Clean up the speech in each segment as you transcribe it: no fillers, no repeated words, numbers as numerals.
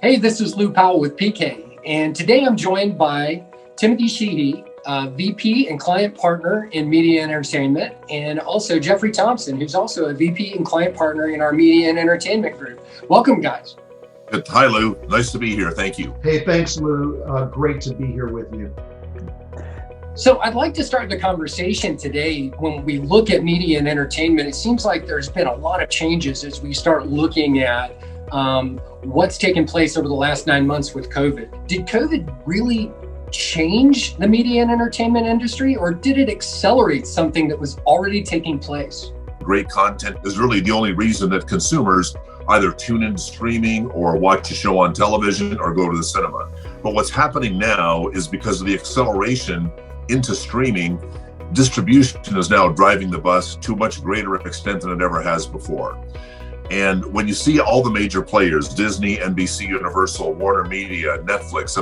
Hey, this is Lou Powell with PK, and today I'm joined by Timothy Sheehy, VP and client partner in media and entertainment, and also Jeffrey Thompson, who's also a VP and client partner in our media and entertainment group. Welcome, guys. Hi, Lou. Nice to be here. Thank you. Hey, thanks, Lou. Great to be here with you. So I'd like to start the conversation today. When we look at media and entertainment, it seems like there's been a lot of changes as we start looking at what's taken place over the last 9 months with COVID. Did COVID really change the media and entertainment industry, or did it accelerate something that was already taking place? Great content is really the only reason that consumers either tune into streaming or watch a show on television or go to the cinema. But what's happening now is because of the acceleration into streaming, distribution is now driving the bus to a much greater extent than it ever has before. And when you see all the major players, Disney, NBC, Universal, Warner Media, Netflix,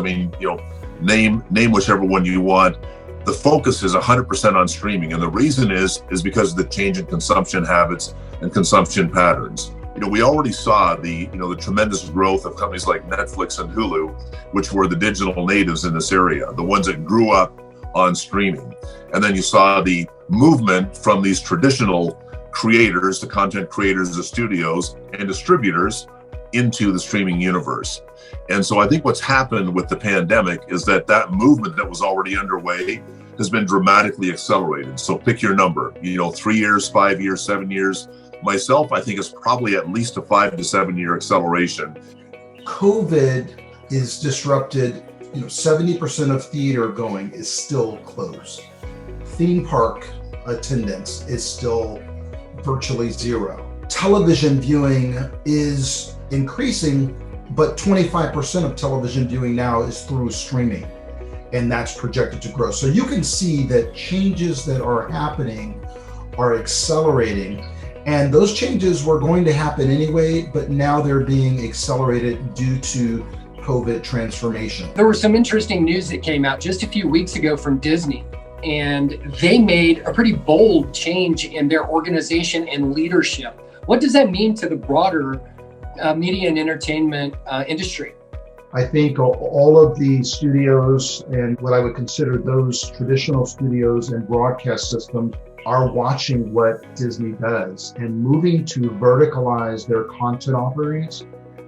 name whichever one you want, the focus is 100% on streaming. And the reason is because of the change in consumption habits and consumption patterns. We already saw the tremendous growth of companies like Netflix and Hulu, which were the digital natives in this area, the ones that grew up on streaming. And then you saw the movement from these traditional creators, the content creators, the studios and distributors into the streaming universe. And so I think what's happened with the pandemic is that movement that was already underway has been dramatically accelerated. So pick your number, 3 years, 5 years, 7 years. Myself, I think it's probably at least a 5 to 7 year acceleration. COVID is disrupted. 70% of theater going is still closed. Theme park attendance is still virtually zero. Television viewing is increasing, but 25% of television viewing now is through streaming, and that's projected to grow. So you can see that changes that are happening are accelerating, and those changes were going to happen anyway, but now they're being accelerated due to COVID transformation. There was some interesting news that came out just a few weeks ago from Disney, and they made a pretty bold change in their organization and leadership. What does that mean to the broader media and entertainment industry? I think all of the studios and what I would consider those traditional studios and broadcast systems are watching what Disney does and moving to verticalize their content offerings,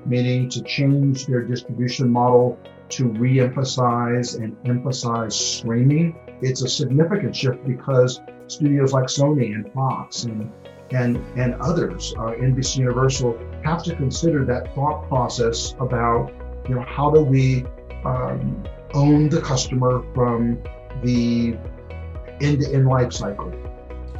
meaning to change their distribution model to re-emphasize and emphasize streaming. It's a significant shift because studios like Sony and Fox and others, NBC Universal, have to consider that thought process about, how do we own the customer from the end-to-end life cycle.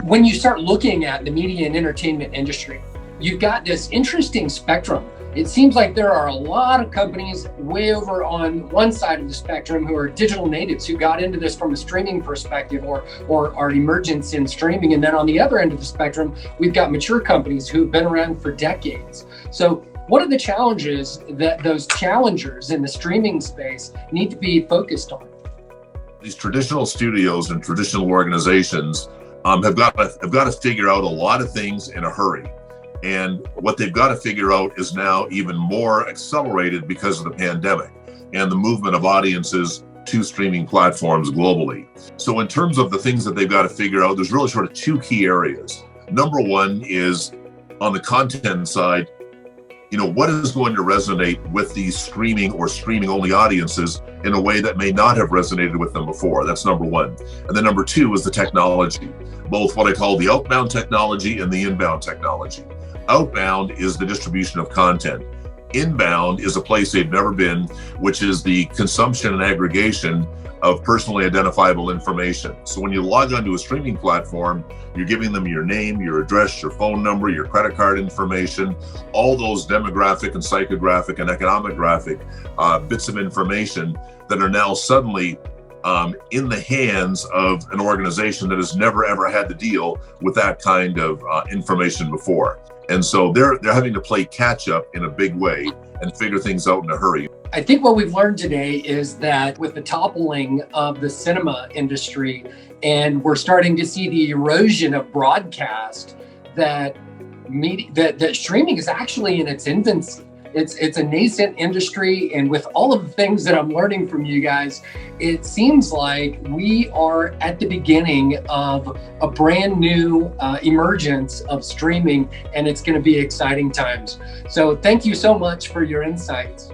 When you start looking at the media and entertainment industry, you've got this interesting spectrum. It seems like there are a lot of companies way over on one side of the spectrum who are digital natives who got into this from a streaming perspective or our emergence in streaming. And then on the other end of the spectrum, we've got mature companies who've been around for decades. So what are the challenges that those challengers in the streaming space need to be focused on? These traditional studios and traditional organizations have got to figure out a lot of things in a hurry. And what they've got to figure out is now even more accelerated because of the pandemic and the movement of audiences to streaming platforms globally. So in terms of the things that they've got to figure out, there's really sort of two key areas. Number one is on the content side, what is going to resonate with these streaming or streaming only audiences in a way that may not have resonated with them before. That's number one. And then number two is the technology, both what I call the outbound technology and the inbound technology. Outbound is the distribution of content. Inbound is a place they've never been, which is the consumption and aggregation of personally identifiable information. So when you log onto a streaming platform, you're giving them your name, your address, your phone number, your credit card information, all those demographic and psychographic and economic graphic bits of information that are now suddenly in the hands of an organization that has never ever had to deal with that kind of information before. And so they're having to play catch up in a big way and figure things out in a hurry. I think what we've learned today is that with the toppling of the cinema industry, and we're starting to see the erosion of broadcast, that streaming is actually in its infancy. It's a nascent industry, and with all of the things that I'm learning from you guys, it seems like we are at the beginning of a brand new emergence of streaming, and it's going to be exciting times. So thank you so much for your insights.